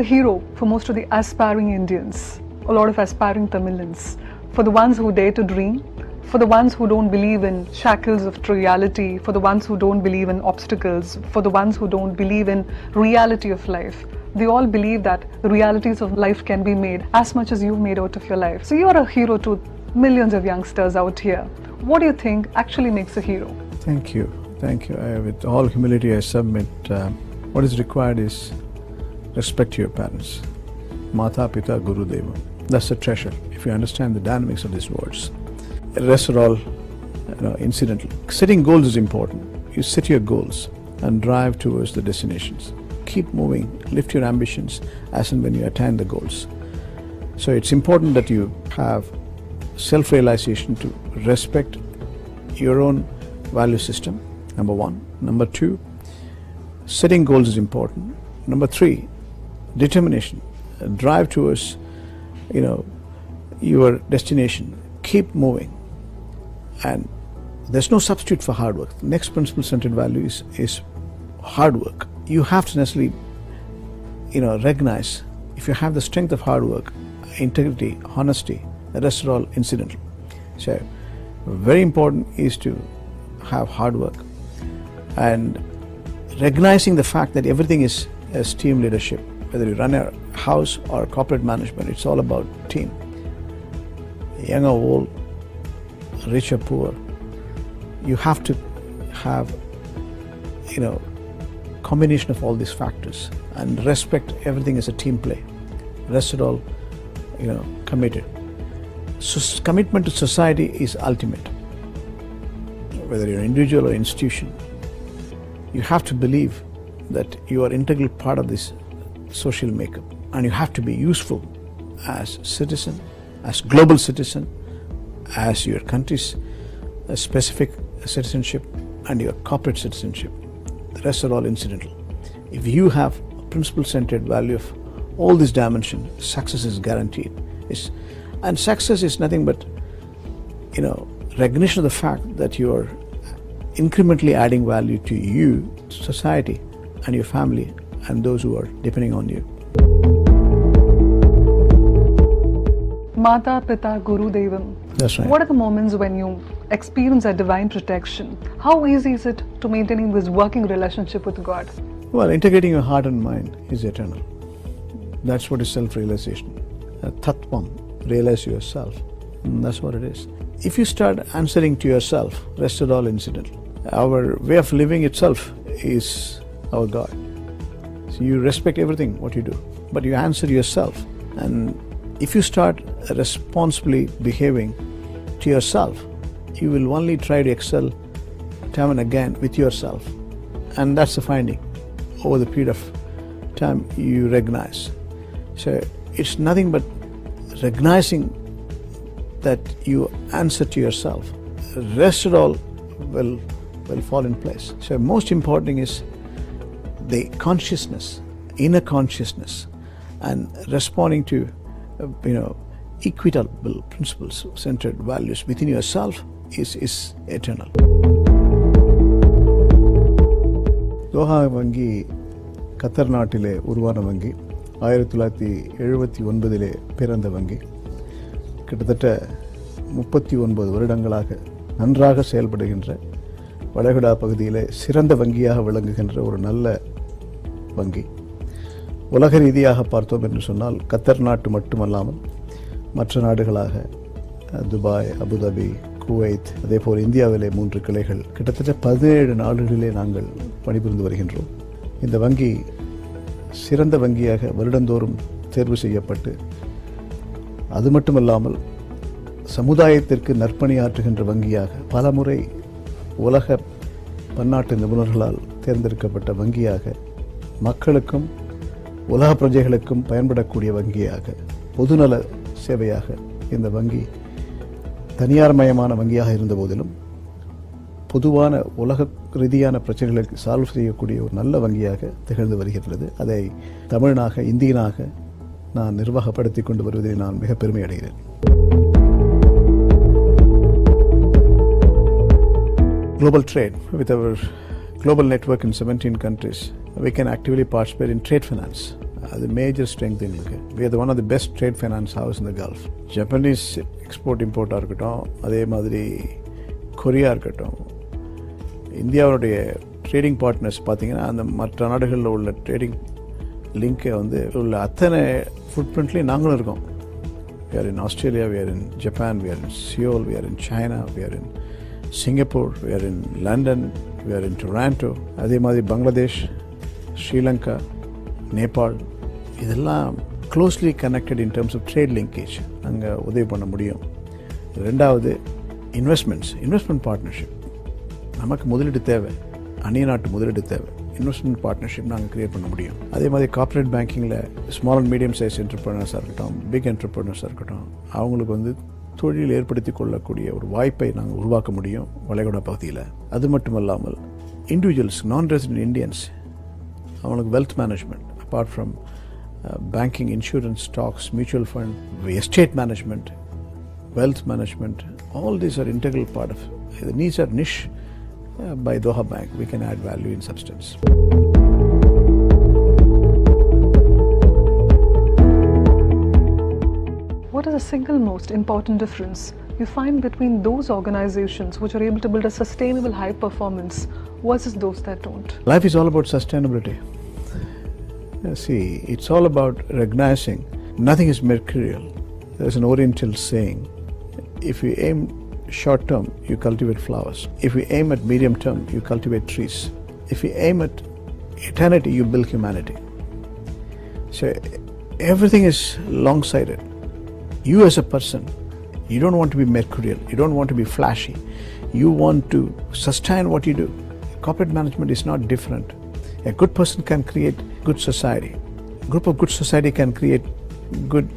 a hero for most of the aspiring Indians, a lot of aspiring Tamilians, for the ones who dare to dream, for the ones who don't believe in shackles of triviality, for the ones who don't believe in obstacles, for the ones who don't believe in reality of life. They all believe that the realities of life can be made as much as you've made out of your life. So you're a hero to millions of youngsters out here. What do you think actually makes a hero? Thank you. Thank you. With all humility, I submit what is required is respect to your parents. Mata, Pita, Guru, Deva. That's a treasure if you understand the dynamics of these words. The rest are all incidental. Setting goals is important. You set your goals and drive towards the destinations. Keep moving, lift your ambitions as and when you attain the goals. So it's important that you have self-realization to respect your own value system, number one. Number two, setting goals is important. Number three, determination. Drive towards your destination. Keep moving. And there's no substitute for hard work. The next principle-centered value is hard work. You have to necessarily recognize if you have the strength of hard work, integrity, honesty, the rest are all incidental. So very important is to have hard work and recognizing the fact that everything is as team leadership. Whether you run a house or corporate management, it's all about team. Young or old, rich or poor, you have to have combination of all these factors and respect everything as a team play. Rest are all committed. So commitment to society is ultimate. Whether you're an individual or institution, you have to believe that you are an integral part of this social makeup, and you have to be useful as citizen, as global citizen, as your country's specific citizenship and your corporate citizenship. The rest are all incidental. If you have principle-centered value of all these dimensions, success is guaranteed. And success is nothing but recognition of the fact that you are incrementally adding value to you, society, and your family, and those who are depending on you. Mata, Pita, Guru, Devam. That's right. What are the moments when you experience a divine protection? How easy is it to maintaining this working relationship with God? Well, integrating your heart and mind is eternal. That's what is self-realization. Tattvam, realize yourself. And that's what it is. If you start answering to yourself, rest is all incidental. Our way of living itself is our God. So you respect everything what you do, but you answer yourself. And if you start responsibly behaving to yourself, you will only try to excel time and again with yourself. And that's the finding. Over the period of time you recognize. So it's nothing but recognizing that you answer to yourself. The rest of all will fall in place. So most important thing is the consciousness, inner consciousness, and responding to equitable principles, centered values within yourself is eternal. Doha வங்கி கத்தர் நாட்டிலே உருவான வங்கி 1979 பிறந்த வங்கி கிட்டத்தட்ட 39 வருடங்களாக நன்றாக செயல்படுகின்ற வளைகுடா பகுதியிலே சிறந்த வங்கியாக விளங்குகின்ற ஒரு நல்ல வங்கி. உலக ரீதியாக பார்த்தோம் என்று சொன்னால் கத்தர் நாட்டு மட்டுமல்லாமல் மற்ற நாடுகளாக துபாய், அபுதாபி, குவைத், அதேபோல் இந்தியாவிலே 3 கிளைகள், கிட்டத்தட்ட 17 நாடுகளிலே நாங்கள் பணிபுரிந்து வருகின்றோம். இந்த வங்கி சிறந்த வங்கியாக வருடந்தோறும் தேர்வு செய்யப்பட்டு, அது மட்டுமல்லாமல் சமுதாயத்திற்கு நற்பணியாற்றுகின்ற வங்கியாக பலமுறை உலக பன்னாட்டு நிபுணர்களால் தேர்ந்தெடுக்கப்பட்ட வங்கியாக, மக்களுக்கும் உலக பிரஜைகளுக்கும் பயன்படக்கூடிய வங்கியாக, பொதுநல சேவையாக இந்த வங்கி தனியார் மயமான வங்கியாக இருந்த போதிலும் பொதுவான உலக ரீதியான பிரச்சனைகளுக்கு சால்வ் செய்யக்கூடிய ஒரு நல்ல வங்கியாக திகழ்ந்து வருகிறது. அதை தமிழனாக, இந்தியனாக நான் நிர்வாகப்படுத்திக் கொண்டு வருவதில் நான் மிக பெருமை அடைகிறேன். Global trade, with our global network in 17 countries, we can actively participate in trade finance அது மேஜர் ஸ்ட்ரென்த் எங்களுக்கு. we are one of the best trade finance house in the Gulf. Japanese export இம்போர்ட்டாக இருக்கட்டும், அதே மாதிரி Korea இருக்கட்டும், இந்தியாவுடைய trading partners பார்த்தீங்கன்னா அந்த மற்ற நாடுகளில் உள்ள ட்ரேடிங் லிங்கை உள்ள அத்தனை ஃபுட் பிரிண்ட்லேயும் நாங்களும் இருக்கோம். we are in Australia, we are in Japan, we are in Seoul, we are in China, we are in Singapore, we are in London, we are in Toronto. அதே மாதிரி பங்களாதேஷ், ஸ்ரீலங்கா, நேபாள், இதெல்லாம் closely connected in terms of trade linkage. அங்கே உதவி பண்ண முடியும். ரெண்டாவது investment partnership. நமக்கு முதலீடு தேவை, அந்நிய நாட்டு முதலீடு தேவை. இன்வெஸ்ட்மெண்ட் பார்ட்னர்ஷிப் நாங்கள் கிரியேட் பண்ண முடியும். அதே மாதிரி கார்ப்பரேட் பேங்கிங்கில் ஸ்மால் அண்ட் மீடியம் சைஸ் என்டர்பிரினர்ஸாக இருக்கட்டும், பிக் என்டர்பிரினர்ஸாக இருக்கட்டும், அவங்களுக்கு தொழில் ஏற்படுத்தி கொள்ளக்கூடிய ஒரு வாய்ப்பை நாங்கள் உருவாக்க முடியும் வளைகுடா பகுதியில். அது மட்டும் இல்லாமல் இண்டிவிஜுவல்ஸ், நான் ரெசிடென்ட் இண்டியன்ஸ், அவங்களுக்கு wealth management apart from banking, insurance, stocks, mutual fund, estate management, wealth management, all these are integral part of the needs are niche. By Doha Bank we can add value in substance. What is the single most important difference you find between those organizations which are able to build a sustainable high performance versus those that don't? Life is all about sustainability. See, it's all about recognizing nothing is mercurial. There's an Oriental saying, if you aim short term, you cultivate flowers. If you aim at medium term, you cultivate trees. If you aim at eternity, you build humanity. So everything is long-sighted. You as a person, you don't want to be mercurial. You don't want to be flashy. You want to sustain what you do. Corporate management is not different. A good person can create good society. A group of good society can create good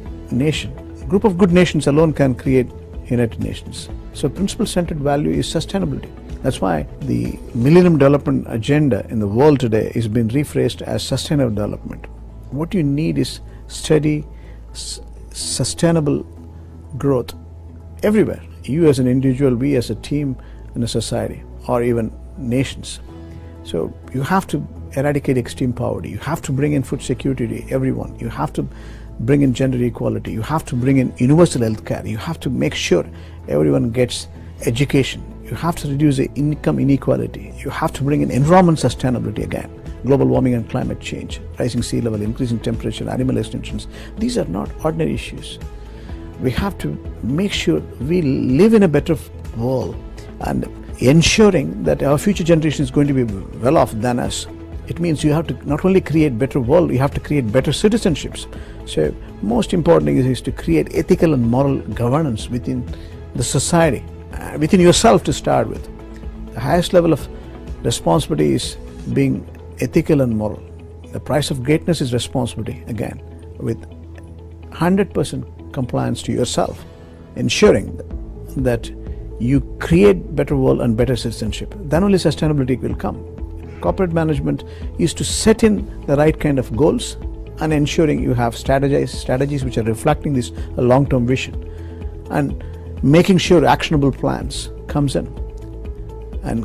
nation. A group of good nations alone can create United Nations. So principle-centered value is sustainability. That's why the Millennium Development Agenda in the world today is being rephrased as sustainable development. What you need is steady, sustainable growth everywhere. You as an individual, we as a team in a society, or even nations. So you have to eradicate extreme poverty. You have to bring in food security to everyone. You have to bring in gender equality. You have to bring in universal health care. You have to make sure everyone gets education. You have to reduce the income inequality. You have to bring in environment sustainability again. Global warming and climate change, rising sea level, increasing temperature, animal extinctions. These are not ordinary issues. We have to make sure we live in a better world and ensuring that our future generation is going to be well off than us. It means you have to not only create better world, you have to create better citizenships. So most important thing is to create ethical and moral governance within the society, within yourself to start with. The highest level of responsibility is being ethical and moral. The price of greatness is responsibility, again, with 100% compliance to yourself, ensuring that you create better world and better citizenship. Then only sustainability will come. Corporate management is to set in the right kind of goals and ensuring you have strategies which are reflecting this long-term vision, and making sure actionable plans comes in, and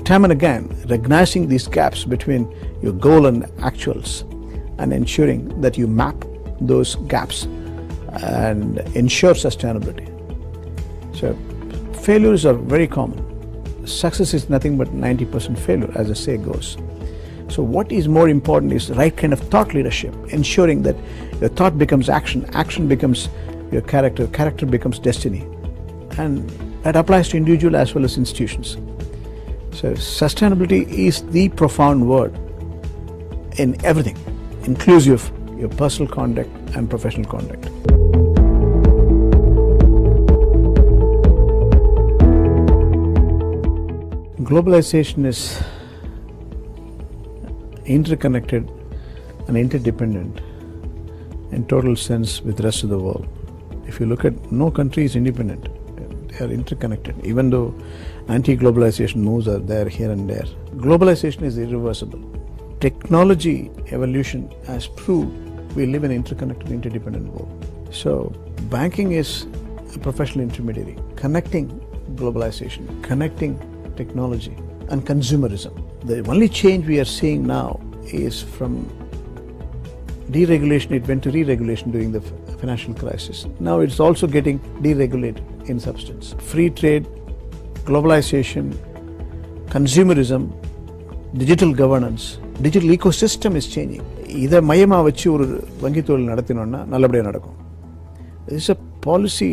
time and again recognizing these gaps between your goal and actuals, and ensuring that you map those gaps and ensure sustainability. So failures are very common. Success is nothing but 90% failure, as the saying goes. So what is more important is the right kind of thought leadership, ensuring that your thought becomes action, action becomes your character, character becomes destiny. And that applies to individual as well as institutions. So sustainability is the profound word in everything, inclusive your personal conduct and professional conduct. Globalization is interconnected and interdependent in total sense with the rest of the world. If you look at, no country is independent. They are interconnected. Even though anti-globalization moves are there here and there, globalization is irreversible. Technology evolution has proved we live in an interconnected, interdependent world. So banking is a professional intermediary, connecting globalization, connecting technology and consumerism. The only change we are seeing now is from deregulation, it went to re-regulation during the financial crisis. Now it's also getting deregulated in substance. Free trade, globalization, consumerism, digital governance, digital ecosystem is changing. இதை மையமாக வச்சு ஒரு வங்கி தொழில் நடத்தினோம்னா நல்லபடியாக நடக்கும். This is a policy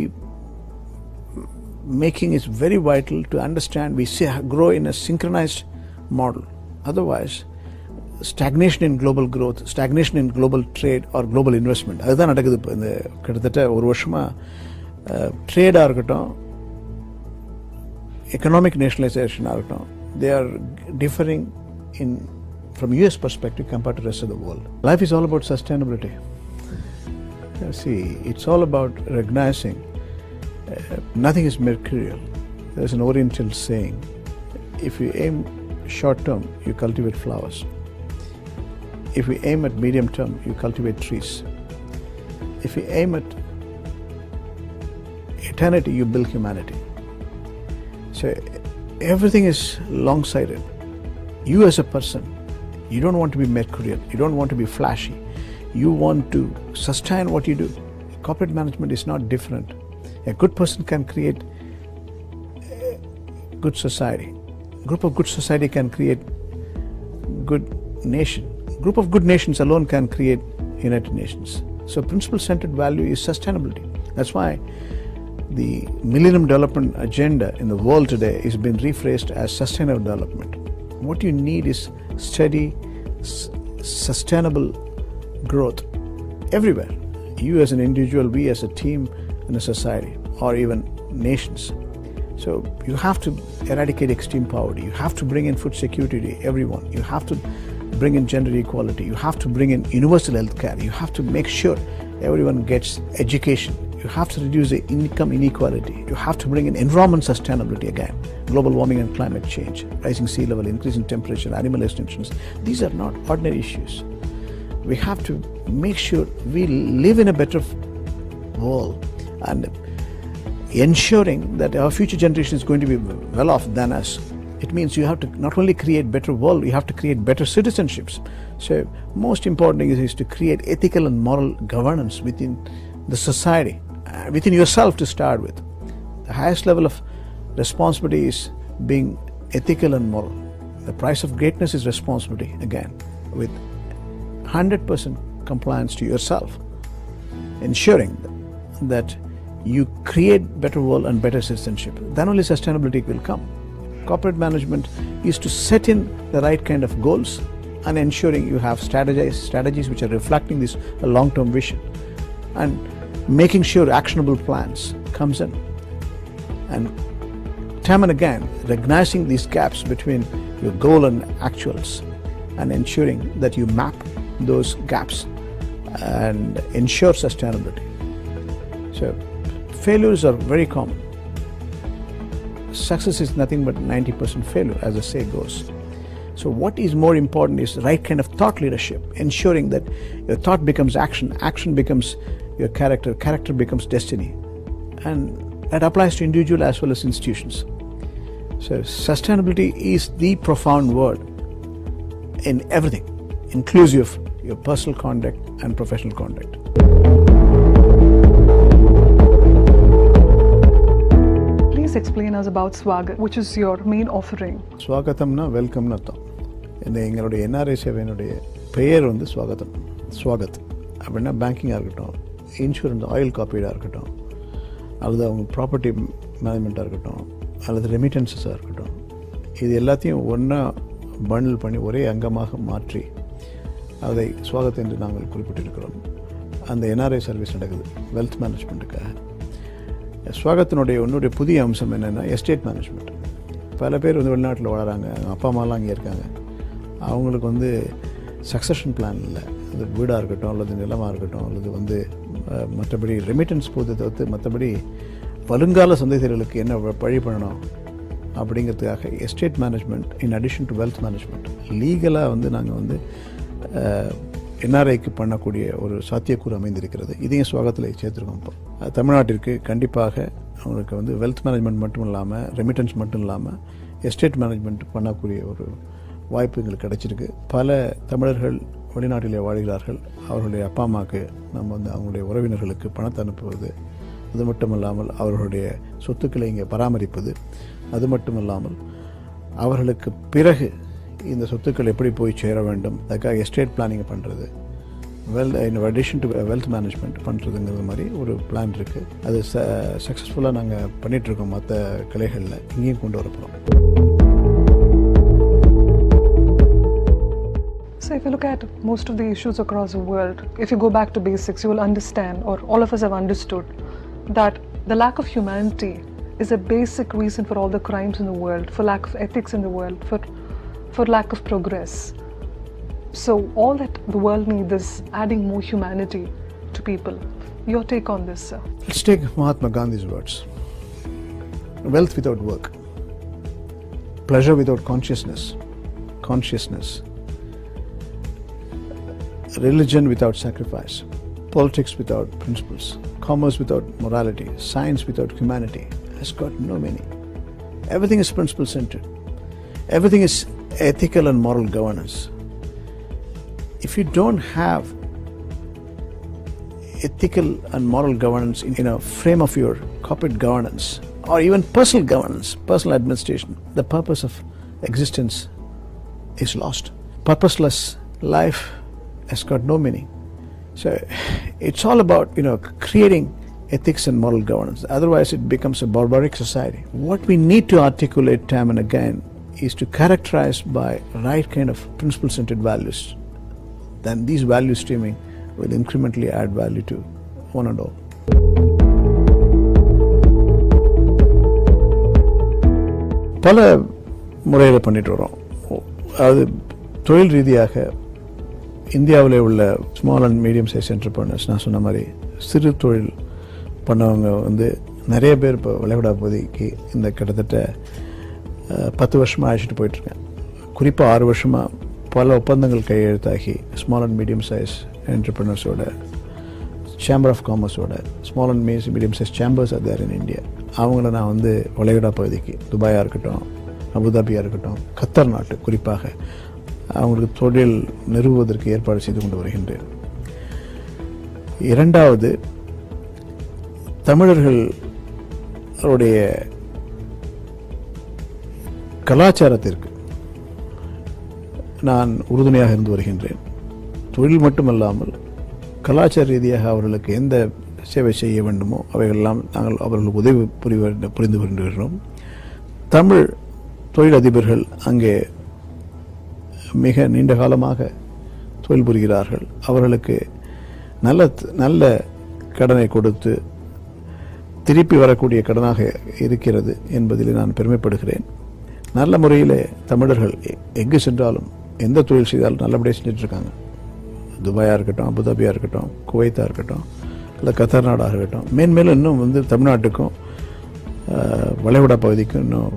making is very vital to understand we grow in a synchronized model. Otherwise, stagnation in global growth, stagnation in global trade or global investment. அதுதான் நடக்குது இப்போ இந்த கிட்டத்தட்ட ஒரு வருஷமாக ட்ரேடாக இருக்கட்டும், எக்கனாமிக் நேஷனலைசேஷனாக இருக்கட்டும், they are differing in from US perspective compared to the rest of the world. Life is all about sustainability. See, it's all about recognizing nothing is mercurial. There's an Oriental saying, if you aim short term, you cultivate flowers. If you aim at medium term, you cultivate trees. If you aim at eternity, you build humanity. So everything is long-sighted. You as a person, you don't want to be mercurial, you don't want to be flashy, you want to sustain what you do. Corporate management is not different. A good person can create a good society. A group of good society can create good nation. A group of good nations alone can create United Nations. So principle-centered value is sustainability. That's why the Millennium Development Agenda in the world today is being rephrased as sustainable development. What you need is steady, sustainable growth everywhere. You as an individual, we as a team in a society, or even nations. So you have to eradicate extreme poverty. You have to bring in food security to everyone. You have to bring in gender equality. You have to bring in universal health care. You have to make sure everyone gets education. You have to reduce the income inequality. You have to bring in environment sustainability again. Global warming and climate change, rising sea level, increasing temperature, animal extinctions. These are not ordinary issues. We have to make sure we live in a better world and ensuring that our future generation is going to be well off than us. It means you have to not only create better world, you have to create better citizenships. So most important thing is to create ethical and moral governance within the society, within yourself to start with. The highest level of responsibility is being ethical and moral. The price of greatness is responsibility, again, with 100% compliance to yourself, ensuring that you create better world and better citizenship. Then only sustainability will come. Corporate management is to set in the right kind of goals and ensuring you have strategies which are reflecting this long-term vision, and making sure actionable plans comes in, and time and again recognizing these gaps between your goal and actuals, and ensuring that you map those gaps and ensure sustainability. So failures are very common. Success is nothing but 90% failure, as the saying goes. So what is more important is the right kind of thought leadership, ensuring that your thought becomes action, action becomes your character, character becomes destiny. And that applies to individual as well as institutions. So sustainability is the profound word in everything, inclusive your personal conduct and professional conduct. Please explain us about Swagat, which is your main offering. Swagatamna welcome natham. எங்களுடைய NRI சேவையினுடைய பெயர் வந்து ஸ்வாகத்தம். ஸ்வாகத் அப்படின்னா பேங்கிங்காக இருக்கட்டும், insurance oil காப்பீடாக இருக்கட்டும், அல்லது அவங்க property மேனேஜ்மெண்ட்டாக இருக்கட்டும், அல்லது ரெமிட்டன்ஸஸாக இருக்கட்டும், இது எல்லாத்தையும் ஒன்றா பண்டில் பண்ணி ஒரே அங்கமாக மாற்றி அதை ஸ்வாகத் என்று நாங்கள் குறிப்பிட்டிருக்கிறோம். அந்த NRI சர்வீஸ் நடக்குது வெல்த் மேனேஜ்மெண்ட்டுக்காக. ஸ்வாகத்தினுடைய ஒன்றுடைய புதிய அம்சம் என்னென்னா எஸ்டேட் மேனேஜ்மெண்ட். பல பேர் வந்து வெளிநாட்டில் வளராங்க, அப்பா அம்மாலாம் அங்கே இருக்காங்க, அவங்களுக்கு வந்து சக்சஷன் பிளான் இல்லை. அது வீடாக இருக்கட்டும், அல்லது நிலமாக இருக்கட்டும், அல்லது வந்து மற்றபடி ரெமிட்டன்ஸ் போதை தவிர்த்து மற்றபடி வருங்கால சந்ததிகளுக்கு என்ன வழி பண்ணணும் அப்படிங்கிறதுக்காக estate management in addition to wealth management லீகலாக வந்து நாங்கள் வந்து NRIக்கு பண்ணக்கூடிய ஒரு சாத்தியக்கூறு அமைந்திருக்கிறது. இதையும் ஸ்வாகத்தில் சேர்த்துருக்கோம். இப்போ தமிழ்நாட்டிற்கு கண்டிப்பாக அவங்களுக்கு வந்து வெல்த் மேனேஜ்மெண்ட் மட்டும் இல்லாமல், ரெமிட்டன்ஸ் மட்டும் இல்லாமல், எஸ்டேட் மேனேஜ்மெண்ட் பண்ணக்கூடிய ஒரு வாய்ப்பு எங்களுக்கு கிடைச்சிருக்கு. பல தமிழர்கள் வெளிநாட்டிலே வாழ்கிறார்கள். அவர்களுடைய அப்பா அம்மாவுக்கு நம்ம அவங்களுடைய உறவினர்களுக்கு பணத்தை அனுப்புவது, அது மட்டுமல்லாமல் அவர்களுடைய சொத்துக்களை இங்கே பராமரிப்பது, அது மட்டுமல்லாமல் அவர்களுக்கு பிறகு இந்த சொத்துக்கள் எப்படி போய் சேர வேண்டும், அதுக்காக எஸ்டேட் பிளானிங் பண்ணுறது, இன் அடிஷன் டு வெல்த் மேனேஜ்மெண்ட் பண்ணுறதுங்கிறது மாதிரி ஒரு பிளான் இருக்குது. அது சக்ஸஸ்ஃபுல்லாக நாங்கள் பண்ணிகிட்ருக்கோம். மற்ற கிளைகளில் இங்கேயும் கொண்டு வரப்போகிறோம். So if you look at most of the issues across the world, if you go back to basics, you will understand, or all of us have understood, that the lack of humanity is a basic reason for all the crimes in the world, for lack of ethics in the world, for lack of progress. So all that the world needs is adding more humanity to people. Your take on this, sir? Let's take Mahatma Gandhi's words. Wealth without work, pleasure without consciousness, religion without sacrifice, politics without principles, commerce without morality, science without humanity has got no meaning. Everything is principle centered. Everything is ethical and moral governance. If you don't have ethical and moral governance in a frame of your corporate governance or even personal governance, personal administration, the purpose of existence is lost. Purposeless life has got no meaning. So it's all about, creating ethics and moral governance. Otherwise it becomes a barbaric society. What we need to articulate time and again is to characterize by right kind of principle-centered values. Then these value streaming will incrementally add value to one and all. பல முறையில் பண்ணிட்டு வரோம். அது தொழில் ரீதியாக இந்தியாவில் உள்ள small and medium size entrepreneurs, நான் சொன்ன மாதிரி சிறு தொழில் பண்ணவங்க நிறைய பேர் இப்போ வளைகுடா பகுதிக்கு இந்த கிட்டத்தட்ட 10 வருஷமாக அழைச்சிட்டு போயிட்டுருக்கேன். குறிப்பாக 6 வருஷமாக பல ஒப்பந்தங்கள் கையெழுத்தாகி ஸ்மால் அண்ட் மீடியம் சைஸ் என்டர்பிரனர்ஸோட, சேம்பர் ஆஃப் காமர்ஸோட, small and medium size chambers are there in India. அவங்கள நான் வளைகுடா பகுதிக்கு, துபாயாக இருக்கட்டும், அபுதாபியாக இருக்கட்டும், கத்தர் நாட்டு குறிப்பாக அவங்களுக்கு தொழில் நிறுவுவதற்கு ஏற்பாடு செய்து கொண்டு வருகின்றேன். இரண்டாவது, தமிழர்களுடைய கலாச்சாரத்திற்கு நான் உறுதுணையாக இருந்து வருகின்றேன். தொழில் மட்டுமல்லாமல் கலாச்சார ரீதியாக அவர்களுக்கு எந்த சேவை செய்ய வேண்டுமோ அவைகளெல்லாம் நாங்கள் அவர்களுக்கு உதவி புரிந்து வருகின்றோம். தமிழ் தொழிலதிபர்கள் அங்கே மிக நீண்ட காலமாக தொழில் புரிகிறார்கள். அவர்களுக்கு நல்ல கடனை கொடுத்து திருப்பி வரக்கூடிய கடனாக இருக்கிறது என்பதில் நான் பெருமைப்படுகிறேன். நல்ல முறையில் தமிழர்கள் எங்கு சென்றாலும் எந்த தொழில் செய்தாலும் நல்லபடியாக செஞ்சிட்ருக்காங்க. துபாயாக இருக்கட்டும், அபுதாபியாக இருக்கட்டும், குவைத்தாக இருக்கட்டும், இல்லை கத்தார் நாடாக இருக்கட்டும், மேன்மேலும் இன்னும் தமிழ்நாட்டுக்கும் வளைகுடா பகுதிக்கும் இன்னும்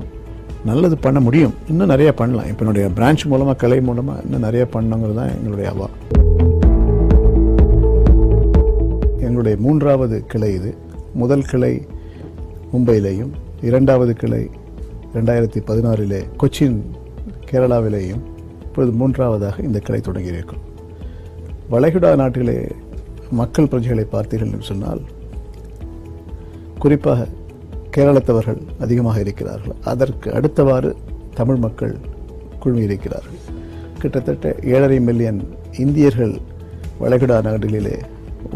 நல்லது பண்ண முடியும். இன்னும் நிறைய பண்ணலாம். இப்போ என்னுடைய பிரான்ச் மூலமாக, கலை மூலமாக இன்னும் நிறைய பண்ணணுங்கிறது தான் எங்களுடைய அவா. எங்களுடைய 3வது கிளை இது. முதல் கிளை மும்பையிலேயும், 2வது கிளை 2016 கொச்சின் கேரளாவிலேயும், இப்பொழுது 3வதாக இந்த கிளை தொடங்கியிருக்கும். வளைகுடா நாட்டிலே மக்கள் பிரஜைகளை பார்த்தீர்கள் என்று சொன்னால் குறிப்பாக கேரளத்தவர்கள் அதிகமாக இருக்கிறார்கள். அதற்கு அடுத்தவாறு தமிழ் மக்கள் குழுமி இருக்கிறார்கள். கிட்டத்தட்ட 7.5 மில்லியன் இந்தியர்கள் வளைகுடா நாடுகளிலே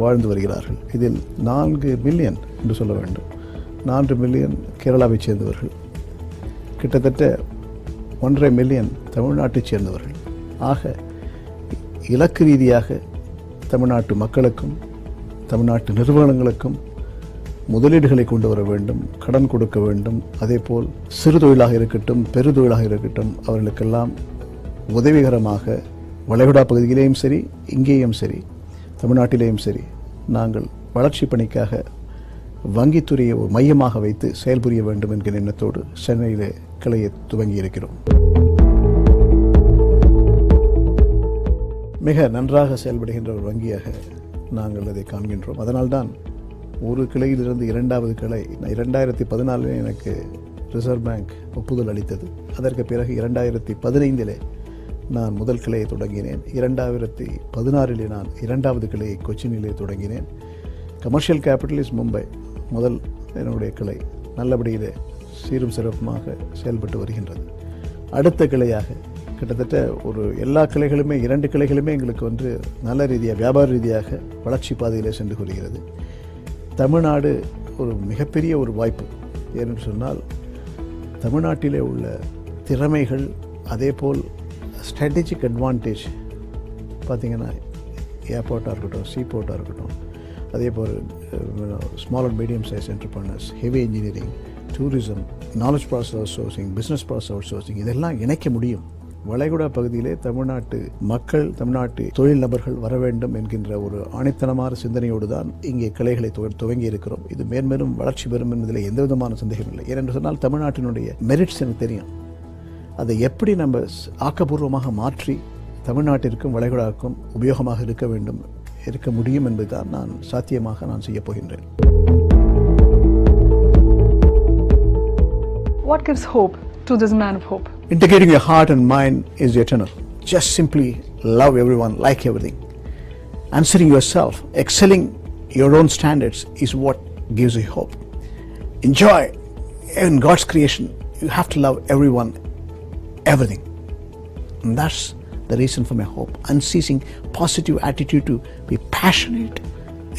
வாழ்ந்து வருகிறார்கள். இதில் 4 மில்லியன் என்று சொல்ல வேண்டும். 4 மில்லியன் கேரளாவைச் சேர்ந்தவர்கள், கிட்டத்தட்ட 1.5 மில்லியன் தமிழ்நாட்டைச் சேர்ந்தவர்கள். ஆக இலக்கு ரீதியாக தமிழ்நாட்டு மக்களுக்கும் தமிழ்நாட்டு நிறுவனங்களுக்கும் முதலீடுகளை கொண்டு வர வேண்டும், கடன் கொடுக்க வேண்டும். அதேபோல் சிறு தொழிலாக இருக்கட்டும், பெரு தொழிலாக இருக்கட்டும், அவர்களுக்கெல்லாம் உதவிகரமாக வளைகுடா பகுதியிலேயும் சரி, இங்கேயும் சரி, தமிழ்நாட்டிலேயும் சரி, நாங்கள் வளர்ச்சி பணிக்காக வங்கித்துறையை ஒரு மையமாக வைத்து செயல்புரிய வேண்டும் என்கிற எண்ணத்தோடு சென்னையிலே கிளையை துவங்கி இருக்கிறோம். மிக நன்றாக செயல்படுகின்ற ஒரு வங்கியாக நாங்கள் அதை காண்கின்றோம். அதனால்தான் ஒரு கிளையிலிருந்து 2வது கிளை 2014 எனக்கு ரிசர்வ் பேங்க் ஒப்புதல் அளித்தது. அதற்கு பிறகு 2015 நான் முதல் கிளையை தொடங்கினேன். 2016 நான் இரண்டாவது கிளையை கொச்சினிலே தொடங்கினேன். கமர்ஷியல் கேபிட்டல் இஸ் மும்பை முதல் என்னுடைய கிளை நல்லபடியிலே சீரும் சிறப்புமாக செயல்பட்டு வருகின்றது. அடுத்த கிளையாக கிட்டத்தட்ட ஒரு எல்லா கிளைகளுமே 2 கிளைகளுமே எங்களுக்கு நல்ல ரீதியாக வியாபார ரீதியாக வளர்ச்சி பாதையிலே சென்று வருகிறது. தமிழ்நாடு ஒரு மிகப்பெரிய ஒரு வாய்ப்பு. ஏன்னு சொன்னால் தமிழ்நாட்டிலே உள்ள திறமைகள், அதே போல் ஸ்ட்ராட்டஜிக் அட்வான்டேஜ் பார்த்திங்கன்னா ஏர்போர்ட்டாக இருக்கட்டும், சீபோர்ட்டாக இருக்கட்டும், அதே போல் small and medium size entrepreneurs, heavy engineering, tourism, knowledge process outsourcing, business process outsourcing, இதெல்லாம் இணைக்க முடியும். வளைகுடா பகுதியிலே தமிழ்நாட்டு மக்கள், தமிழ்நாட்டு தொழில் நபர்கள் வர வேண்டும் என்கின்ற ஒரு ஆணித்தனமான சிந்தனையோடு தான் இங்கே கிளைகளை துவங்கி இருக்கிறோம். இது மேன்மேலும் வளர்ச்சி பெறும் என்பதில் எந்த விதமான சந்தேகம் இல்லை. ஏனென்று சொன்னால் தமிழ்நாட்டினுடைய மெரிட்ஸ் எனக்கு தெரியும். அதை எப்படி நம்ம ஆக்கப்பூர்வமாக மாற்றி தமிழ்நாட்டிற்கும் வளைகுடாவுக்கும் உபயோகமாக இருக்க முடியும் என்பதுதான் நான் சாத்தியமாக நான் செய்ய போகின்றேன். What gives hope to this man of hope? Integrating your heart and mind is eternal. Just simply love everyone, like everything. Answering yourself, excelling your own standards is what gives you hope. Enjoy in God's creation. You have to love everyone, everything. And that's the reason for my hope. Unceasing positive attitude to be passionate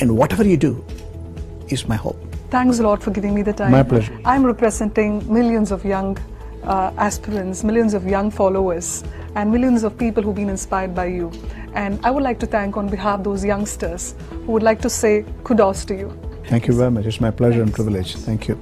in whatever you do is my hope. Thanks a lot for giving me the time. My pleasure. I'm representing millions of young aspirants, millions of young followers, and millions of people who've been inspired by you. And I would like to thank on behalf of those youngsters who would like to say kudos to you. Thank you very much. It's my pleasure and privilege. Thank you.